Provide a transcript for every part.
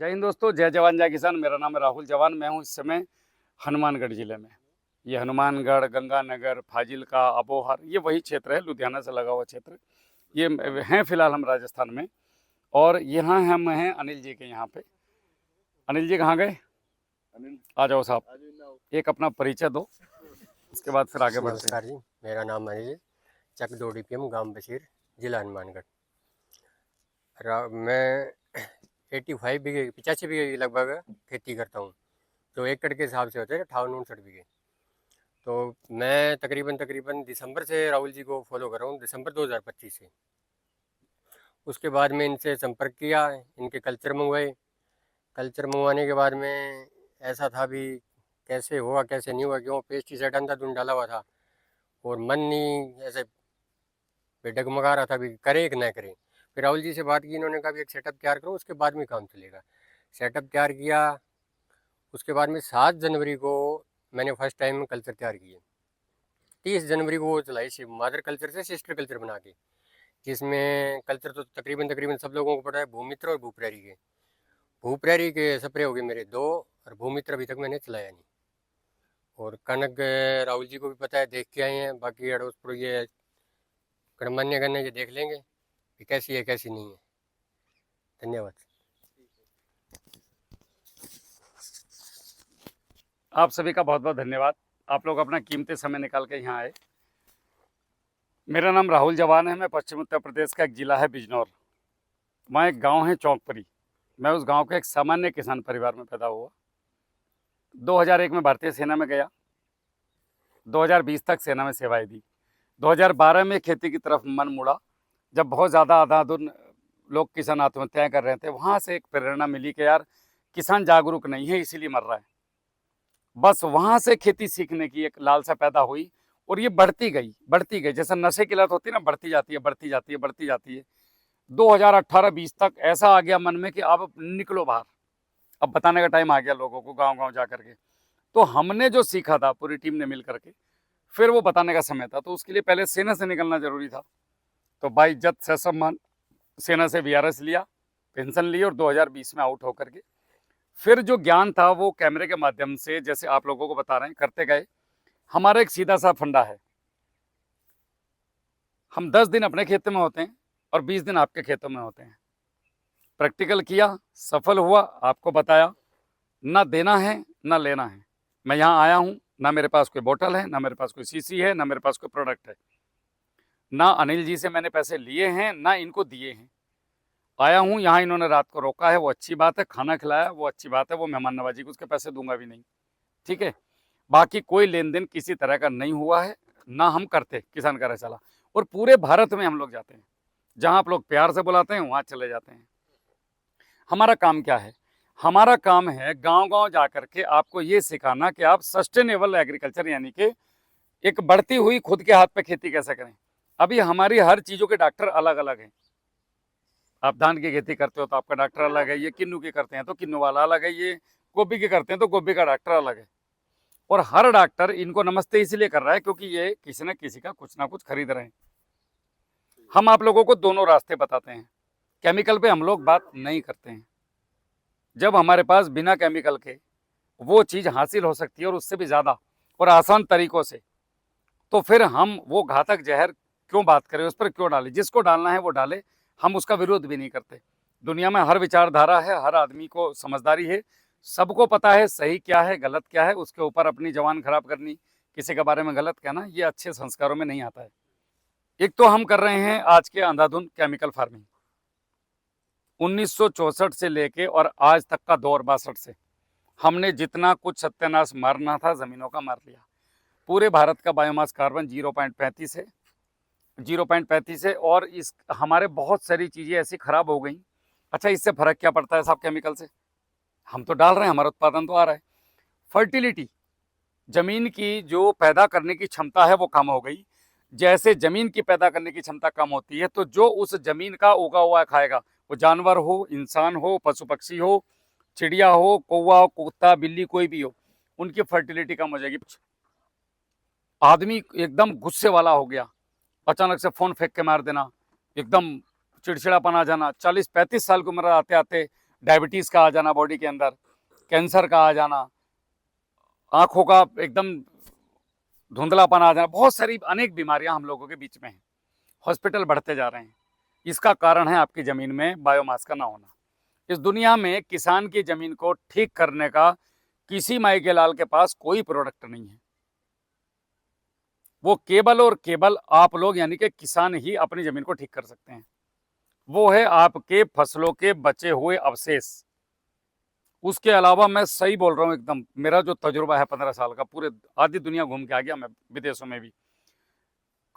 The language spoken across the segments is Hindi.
जय हिंद दोस्तों, जय जवान जय किसान। मेरा नाम है राहुल जवान। मैं हूँ इस समय हनुमानगढ़ ज़िले में। ये हनुमानगढ़, गंगानगर, फाजिल्का, अबोहर ये वही क्षेत्र है, लुधियाना से लगा हुआ क्षेत्र। ये हैं फिलहाल हम राजस्थान में। और यहाँ हम हैं अनिल जी के यहाँ पे। अनिल जी कहाँ गए? आ जाओ साहब, एक अपना परिचय दो, उसके बाद फिर आगे बढ़ते हैं। नमस्कार जी, मेरा नाम अनिल, चक 2 DPM, गांव बशीर, जिला हनुमानगढ़। मैं 85 बीघे 85 बीघे की लगभग खेती करता हूँ। तो एकड़ के हिसाब से होते हैं 58-59 बीघे। तो मैं तकरीबन दिसंबर से राहुल जी को फॉलो कर रहा हूँ, दिसंबर 2025 से। उसके बाद में इनसे संपर्क किया, इनके कल्चर मंगवाए। कल्चर मंगवाने के बाद में ऐसा था भी कैसे हुआ कैसे नहीं हुआ, क्यों पेस्टिसाइड अंधाधुंध डाला हुआ था और मन नहीं ऐसे डगमगा रहा था भी करे कि ना करे। फिर राहुल जी से बात की, इन्होंने कहा भी एक सेटअप तैयार करो, उसके बाद में काम चलेगा। सेटअप तैयार किया। उसके बाद में 7 जनवरी को मैंने फर्स्ट टाइम कल्चर तैयार किए। 30 जनवरी को वो चलाई मदर कल्चर से सिस्टर कल्चर बना के, जिसमें कल्चर तो तकरीबन सब लोगों को पता है, भूमित्र और भूप्रेरी के। भूप्रेरी के स्प्रे हो गए मेरे 2, और भूमित्र अभी तक मैंने चलाया नहीं। और कनक राहुल जी को भी पता है, देख के आए हैं। बाकी अड़ोस पड़ोस ये गणमान्य गण ये देख लेंगे कि कैसी है कैसी नहीं है। धन्यवाद। आप सभी का बहुत बहुत धन्यवाद। आप लोग अपना कीमती समय निकाल के यहाँ आए। मेरा नाम राहुल जवान है। मैं पश्चिम उत्तर प्रदेश का एक ज़िला है बिजनौर, वहाँ एक गांव है चौंकपरी। मैं उस गांव के एक सामान्य किसान परिवार में पैदा हुआ। 2001 में भारतीय सेना में गया, 2020 तक सेना में सेवाएं दी। 2012 में खेती की तरफ मन मुड़ा, जब बहुत ज़्यादा अंधाधुंध लोग किसान आत्महत्याएं कर रहे थे। वहाँ से एक प्रेरणा मिली कि यार किसान जागरूक नहीं है, इसीलिए मर रहा है। बस वहाँ से खेती सीखने की एक लालसा पैदा हुई और ये बढ़ती गई। जैसे नशे की लत होती है ना, बढ़ती जाती है। 2018-20 तक ऐसा आ गया मन में कि अब निकलो बाहर, अब बताने का टाइम आ गया लोगों को, गांव-गांव जा करके। तो हमने जो सीखा था पूरी टीम ने मिल करके, फिर वो बताने का समय था। तो उसके लिए पहले सेना से निकलना जरूरी था। तो बाइज्जत ससम्मान सेना से वीआरएस लिया, पेंशन ली और 2020 में आउट होकर के फिर जो ज्ञान था वो कैमरे के माध्यम से, जैसे आप लोगों को बता रहे हैं, करते गए। हमारा एक सीधा सा फंडा है, हम 10 दिन अपने खेत में होते हैं और 20 दिन आपके खेतों में होते हैं। प्रैक्टिकल किया, सफल हुआ, आपको बताया। ना देना है ना लेना है। मैं यहाँ आया हूँ, ना मेरे पास कोई बोतल है, ना मेरे पास कोई सीसी है, ना मेरे पास कोई प्रोडक्ट है। ना अनिल जी से मैंने पैसे लिए हैं, ना इनको दिए हैं। आया हूँ यहाँ, इन्होंने रात को रोका है, वो अच्छी बात है। खाना खिलाया, वो अच्छी बात है। वो मेहमान नवाजी को उसके पैसे दूंगा भी नहीं, ठीक है। बाकी कोई लेन देन किसी तरह का नहीं हुआ है, ना हम करते। किसान का चला और पूरे भारत में हम लोग जाते हैं, जहां आप लोग प्यार से बुलाते हैं वहां चले जाते हैं। हमारा काम क्या है? हमारा काम है गांव-गांव जाकर के आपको ये सिखाना कि आप सस्टेनेबल एग्रीकल्चर, यानी कि एक बढ़ती हुई खुद के हाथ पे खेती कैसे करें। अभी हमारी हर चीज़ों के डॉक्टर अलग अलग हैं। आप धान की खेती करते हो तो आपका डॉक्टर अलग है, ये किन्नू की करते हैं तो किन्नू वाला अलग है, ये गोभी की करते हैं तो गोभी का डॉक्टर अलग है। और हर डॉक्टर इनको नमस्ते इसलिए कर रहा है क्योंकि ये किसी न किसी का कुछ ना कुछ खरीद रहे हैं। हम आप लोगों को दोनों रास्ते बताते हैं। केमिकल पे हम लोग बात नहीं करते हैं। जब हमारे पास बिना केमिकल के वो चीज़ हासिल हो सकती है और उससे भी ज़्यादा और आसान तरीक़ों से, तो फिर हम वो घातक जहर क्यों बात करें, उस पर क्यों डालें? जिसको डालना है वो डाले, हम उसका विरोध भी नहीं करते। दुनिया में हर विचारधारा है, हर आदमी को समझदारी है, सबको पता है सही क्या है गलत क्या है। उसके ऊपर अपनी जबान खराब करनी, किसी के बारे में गलत कहना, ये अच्छे संस्कारों में नहीं आता है। एक तो हम कर रहे हैं आज के अंधाधुंध केमिकल फार्मिंग। 1964 से लेके और आज तक का दौर 62 से हमने जितना कुछ सत्यानाश मारना था ज़मीनों का मार लिया। पूरे भारत का बायोमास कार्बन 0.35 है, 0.35 है। और इस हमारे बहुत सारी चीज़ें ऐसी खराब हो गई। अच्छा, इससे फ़र्क क्या पड़ता है साहब केमिकल से? हम तो डाल रहे हैं, हमारा उत्पादन तो आ रहा है। फर्टिलिटी, ज़मीन की जो पैदा करने की क्षमता है वो कम हो गई। जैसे ज़मीन की पैदा करने की क्षमता कम होती है तो जो उस ज़मीन का उगा हुआ खाएगा, वो जानवर हो, इंसान हो, पशु पक्षी हो, चिड़िया हो, कौवा हो, कुत्ता बिल्ली कोई भी हो, उनकी फर्टिलिटी कम हो जाएगी। आदमी एकदम गुस्से वाला हो गया, अचानक से फ़ोन फेंक के मार देना, एकदम चिड़चिड़ापन आ जाना। 40-35 साल की उम्र आते आते डायबिटीज़ का आ जाना बॉडी के अंदर, कैंसर का आ जाना, आँखों का एकदम धुंधलापन आ जाना, बहुत सारी अनेक बीमारियां हम लोगों के बीच में हैं। हॉस्पिटल बढ़ते जा रहे हैं। इसका कारण है आपकी ज़मीन में बायोमास का ना होना। इस दुनिया में किसान की ज़मीन को ठीक करने का किसी माई के लाल के पास कोई प्रोडक्ट नहीं है। वो केवल और केवल आप लोग यानी कि किसान ही अपनी ज़मीन को ठीक कर सकते हैं। वो है आपके फसलों के बचे हुए अवशेष। उसके अलावा मैं सही बोल रहा हूँ एकदम, मेरा जो तजुर्बा है 15 साल का, पूरे आधी दुनिया घूम के आ गया मैं, विदेशों में भी।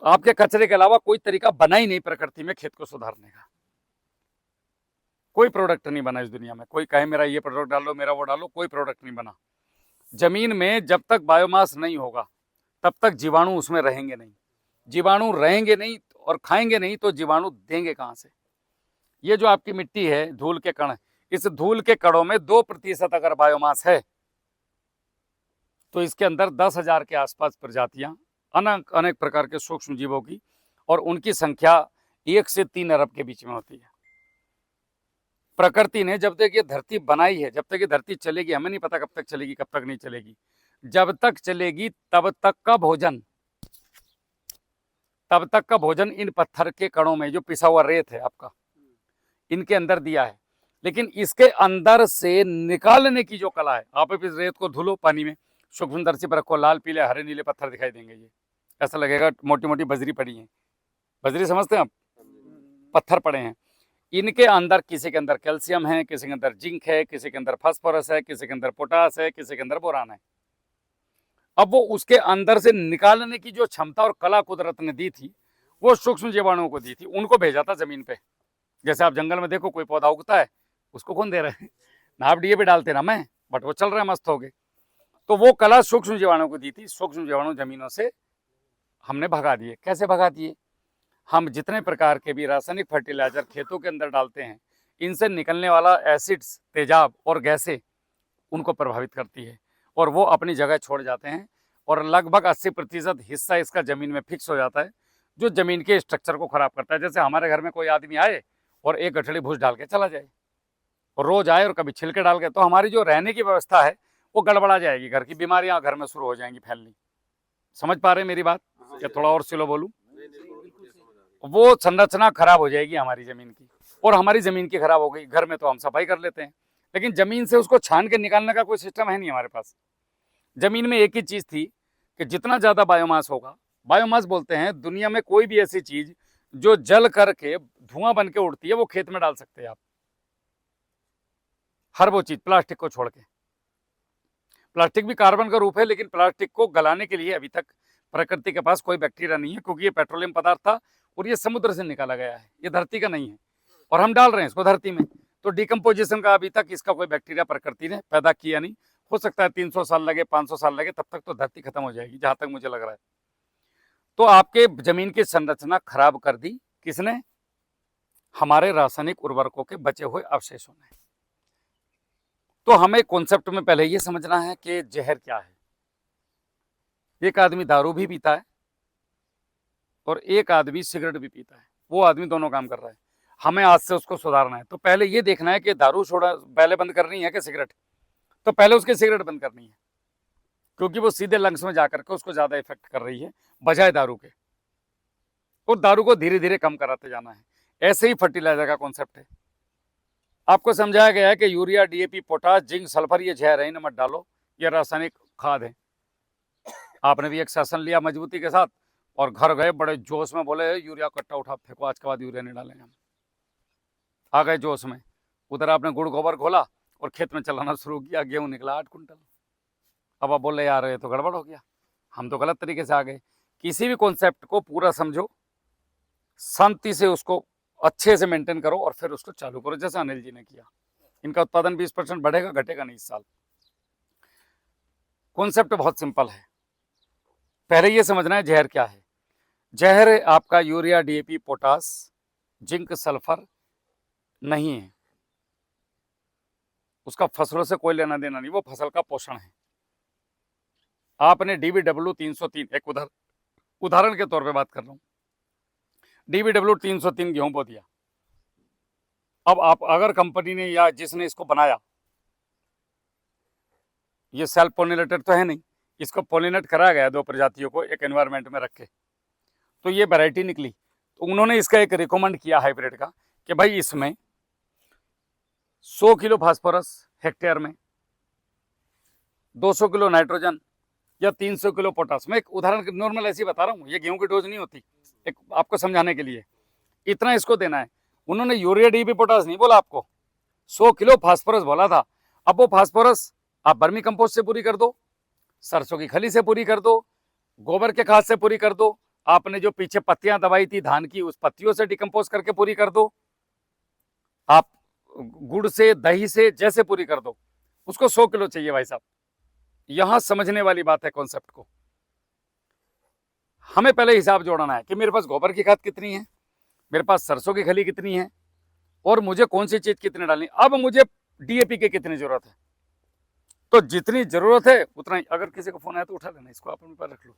आपके कचरे के अलावा कोई तरीका बना ही नहीं प्रकृति में खेत को सुधारने का। कोई प्रोडक्ट नहीं बना इस दुनिया में। कोई कहे मेरा ये प्रोडक्ट डालो, मेरा वो डालो, कोई प्रोडक्ट नहीं बना। जमीन में जब तक बायोमास नहीं होगा तब तक जीवाणु उसमें रहेंगे नहीं। जीवाणु रहेंगे नहीं और खाएंगे नहीं तो जीवाणु देंगे कहाँ से? ये जो आपकी मिट्टी है, धूल के कण, इस धूल के कणों में 2% अगर बायोमास है तो इसके अंदर 10,000 के आसपास प्रजातियां, अनेक अनेक प्रकार के सूक्ष्म जीवों की, और उनकी संख्या 1 से 3 अरब के बीच में होती है। प्रकृति ने जब तक ये धरती बनाई है, जब तक ये धरती चलेगी, हमें नहीं पता कब तक चलेगी, कब तक नहीं चलेगी। जब तक चलेगी तब तक का भोजन इन पत्थर के कणों में, जो पिसा हुआ रेत है आपका, इनके अंदर दिया है। लेकिन इसके अंदर से निकालने की जो कला है, आप इस रेत को धुलो पानी में, सूक्ष्मदर्शी पर रखो, लाल पीले हरे नीले पत्थर दिखाई देंगे। ये ऐसा लगेगा मोटी मोटी बजरी पड़ी है। बजरी समझते हैं आप? पत्थर पड़े हैं। इनके अंदर, किसी के अंदर कैल्शियम है, किसी के अंदर जिंक है, किसी के अंदर फास्फोरस है, किसी के अंदर पोटास है, किसी के अंदर बोरान है। अब वो उसके अंदर से निकालने की जो क्षमता और कला कुदरत ने दी थी, वो सूक्ष्म जीवाणुओं को दी थी। उनको भेजा था जमीन पे। जैसे आप जंगल में देखो, कोई पौधा उगता है, उसको कौन दे रहे हैं? ना आप डीएपी डालते ना मैं, बट वो चल रहा है मस्त हो गए। तो वो कला सूक्ष्म जीवाणुओं को दी थी। सूक्ष्म जीवाणु जमीनों से हमने भगा दिए। कैसे भगा दिए? हम जितने प्रकार के भी रासायनिक फर्टिलाइजर खेतों के अंदर डालते हैं, इनसे निकलने वाला एसिड्स, तेजाब और गैसें उनको प्रभावित करती है और वो अपनी जगह छोड़ जाते हैं, और लगभग 80% हिस्सा इसका ज़मीन में फिक्स हो जाता है, जो ज़मीन के स्ट्रक्चर को ख़राब करता है। जैसे हमारे घर में कोई आदमी आए और एक गठड़ी भूस डाल के चला जाए, और रोज़ आए और कभी छिलके डाल के, तो हमारी जो रहने की व्यवस्था है वो गड़बड़ा जाएगी। घर की बीमारियाँ घर में शुरू हो जाएंगी फैलनी। समझ पा रहे हैं मेरी बात, या थोड़ा और स्लो बोलूँ? वो संरचना खराब हो जाएगी हमारी ज़मीन की, और हमारी ज़मीन की खराब हो गई। घर में तो हम सफाई कर लेते हैं, लेकिन ज़मीन से उसको छान के निकालने का कोई सिस्टम है नहीं हमारे पास। ज़मीन में एक ही चीज़ थी कि जितना ज़्यादा बायोमास होगा, बायोमास बोलते हैं दुनिया में कोई भी ऐसी चीज़ जो जल करके धुआं बन के उड़ती है, वो खेत में डाल सकते हैं आप। हर वो चीज़, प्लास्टिक को छोड़ के। प्लास्टिक भी कार्बन का रूप है, लेकिन प्लास्टिक को गलाने के लिए अभी तक प्रकृति के पास कोई बैक्टीरिया नहीं है, क्योंकि ये पेट्रोलियम पदार्थ था और ये समुद्र से निकाला गया है, ये धरती का नहीं है, और हम डाल रहे हैं इसको धरती में। तो डिकम्पोजिशन का अभी तक इसका कोई बैक्टीरिया प्रकृति ने पैदा किया नहीं। हो सकता है 300 साल लगे, 500 साल लगे, तब तक तो धरती खत्म हो जाएगी, जहां तक मुझे लग रहा है। तो आपके जमीन की संरचना खराब कर दी किसने? हमारे रासायनिक उर्वरकों के बचे हुए अवशेषों ने। तो हमें कॉन्सेप्ट में पहले ये समझना है कि जहर क्या है। एक आदमी दारू भी पीता है और एक आदमी सिगरेट भी पीता है। वो आदमी दोनों काम कर रहा है। हमें आज से उसको सुधारना है। तो पहले ये देखना है कि दारू छोड़ा पहले बंद करनी है कि सिगरेट? तो पहले उसकी सिगरेट बंद करनी है, क्योंकि वो सीधे लंग्स में जाकर के उसको ज़्यादा इफेक्ट कर रही है बजाय दारू के। और दारू को धीरे धीरे कम कराते जाना है। ऐसे ही फर्टिलाइजर का कॉन्सेप्ट है। आपको समझाया गया है कि urea, DAP, potash, zinc, sulphur ये जहर है, इन्हें मत डालो, ये रासायनिक खाद है। आपने भी एक शासन लिया मजबूती के साथ और घर गए बड़े जोश में, बोले यूरिया कट्टा उठा फेंको, आज के बाद यूरिया नहीं डालेंगे हम। आ गए जोश में। उधर आपने गुड़ गोबर घोला और खेत में चलाना शुरू किया, गेहूँ निकला 8 कुंटल। अब आप बोले यार ये तो गड़बड़ हो गया, हम तो गलत तरीके से आ गए। किसी भी कॉन्सेप्ट को पूरा समझो, शांति से उसको अच्छे से मेंटेन करो और फिर उसको चालू करो, जैसा अनिल जी ने किया। इनका उत्पादन 20% बढ़ेगा, घटेगा नहीं इस साल। कॉन्सेप्ट बहुत सिंपल है। पहले ये समझना है जहर क्या है। जहर आपका urea, DAP, potash, zinc, sulphur नहीं है। उसका फसलों से कोई लेना देना नहीं, वो फसल का पोषण है। आपने DBW 303, एक उदाहरण के तौर पे बात कर रहा हूँ, DBW 303 गेहूं बो दिया, अब आप अगर कंपनी ने या जिसने इसको बनाया, ये सेल्फ पोलिनेटेड तो है नहीं, इसको पोलिनेट कराया गया 2 प्रजातियों को एक एनवायरनमेंट में रख के, तो ये वैरायटी निकली। तो उन्होंने इसका एक रिकमेंड किया हाइब्रिड का कि भाई इसमें 100 किलो फास्फोरस हेक्टेयर में, 200 किलो नाइट्रोजन या 300 किलो पोटास। मैं एक उदाहरण नॉर्मल ऐसे ही बता रहा हूँ, ये गेहूं की डोज नहीं होती, एक आपको समझाने के लिए इतना इसको देना है। उन्होंने यूरिया डीपी पोटास नहीं बोला आपको, 100 किलो फास्फोरस बोला था। अब वो फास्फोरस आप वर्मी कंपोस्ट से पूरी कर दो, सरसों की खली से पूरी कर दो, गोबर के खाद से पूरी कर दो, आपने जो पीछे पत्तियां दबाई थी धान की उस पत्तियों से डिकम्पोज करके पूरी कर दो, आप गुड़ से दही से जैसे पूरी कर दो। उसको 100 किलो चाहिए भाई साहब। यहां समझने वाली बात है कॉन्सेप्ट को। हमें पहले हिसाब जोड़ना है कि मेरे पास गोबर की खाद कितनी है, मेरे पास सरसों की खली कितनी है, और मुझे कौन सी चीज कितनी डालनी, अब मुझे डीएपी की कितनी जरूरत है। तो जितनी जरूरत है उतना ही। अगर किसी को फोन आया तो उठा लेना, इसको आप अपने पास रख लो।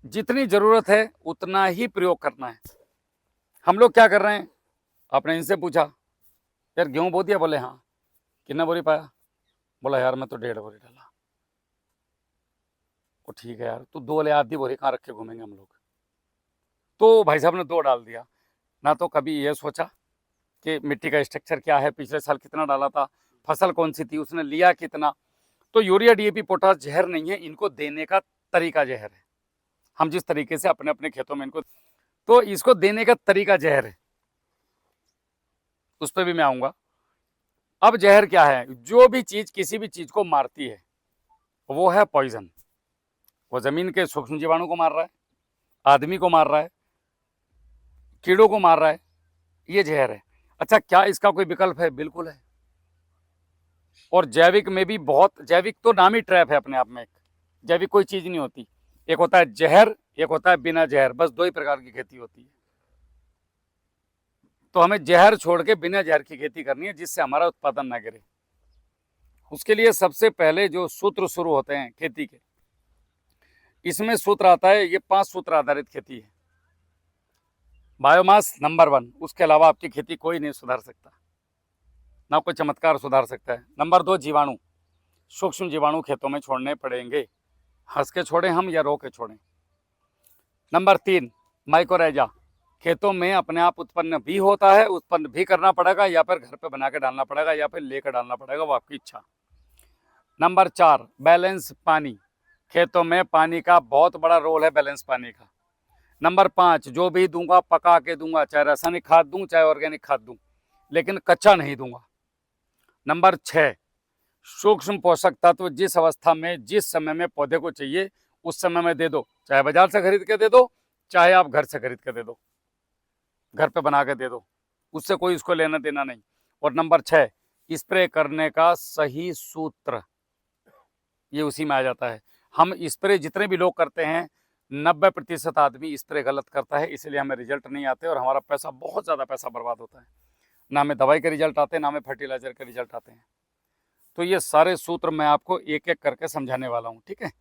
जितनी जरूरत है उतना ही प्रयोग करना है। हम लोग क्या कर रहे हैं, आपने इनसे पूछा यार गेहूं बो दिया, बोले हाँ, कितना बोरी पाया, बोला यार मैं तो 1.5 बोरी डाला। वो ठीक है यार, तो 2 ले आधी बोरी कहाँ रख के घूमेंगे हम लोग। तो भाई साहब ने 2 डाल दिया। ना तो कभी ये सोचा कि मिट्टी का स्ट्रक्चर क्या है, पिछले साल कितना डाला था, फसल कौन सी थी, उसने लिया कितना। तो यूरिया डीएपी पोटास जहर नहीं है, इनको देने का तरीका जहर है। हम जिस तरीके से अपने अपने खेतों में इनको, तो इसको देने का तरीका जहर है, उस पर भी मैं आऊंगा। अब जहर क्या है, जो भी चीज किसी भी चीज को मारती है वो है पॉइजन। वो जमीन के सूक्ष्म जीवाणु को मार रहा है, आदमी को मार रहा है, कीड़ों को मार रहा है, ये जहर है। अच्छा, क्या इसका कोई विकल्प है? बिल्कुल है। और जैविक में भी बहुत, जैविक तो नाम ही ट्रैप है अपने आप में, एक जैविक कोई चीज नहीं होती। एक होता है जहर, एक होता है बिना जहर, बस 2 ही प्रकार की खेती होती है। तो हमें जहर छोड़ के बिना जहर की खेती करनी है, जिससे हमारा उत्पादन ना गिरे। उसके लिए सबसे पहले जो सूत्र शुरू होते हैं खेती के, इसमें सूत्र आता है, ये 5 सूत्र आधारित खेती है। बायोमास नंबर 1, उसके अलावा आपकी खेती कोई नहीं सुधार सकता, ना कोई चमत्कार सुधार सकता है। नंबर 2, जीवाणु, सूक्ष्म जीवाणु खेतों में छोड़ने पड़ेंगे, हंस के छोड़ें हम या रो के छोड़ें। नंबर 3, माइकोराइजा, खेतों में अपने आप उत्पन्न भी होता है, उत्पन्न भी करना पड़ेगा, या फिर घर पे बना के डालना पड़ेगा, या फिर लेकर डालना पड़ेगा, वो आपकी इच्छा। नंबर 4, बैलेंस पानी, खेतों में पानी का बहुत बड़ा रोल है, बैलेंस पानी का। नंबर 5, जो भी दूंगा पका के दूंगा, चाहे रासायनिक खाद दूं चाहे ऑर्गेनिक खाद दूं, लेकिन कच्चा नहीं दूंगा। नंबर 6, सूक्ष्म पोषक तत्व जिस अवस्था में जिस समय में पौधे को चाहिए उस समय में दे दो, चाहे बाजार से खरीद के दे दो, चाहे आप घर से खरीद के दे दो, घर पे बना के दे दो, उससे कोई इसको लेना देना नहीं। और नंबर 6, स्प्रे करने का सही सूत्र, ये उसी में आ जाता है। हम स्प्रे जितने भी लोग करते हैं, 90% आदमी स्प्रे गलत करता है, इसलिए हमें रिजल्ट नहीं आते और हमारा पैसा, बहुत ज़्यादा पैसा बर्बाद होता है। ना हमें दवाई के रिजल्ट आते हैं, ना हमें फर्टिलाइजर के रिजल्ट आते हैं। तो ये सारे सूत्र मैं आपको एक एक करके समझाने वाला हूँ, ठीक है।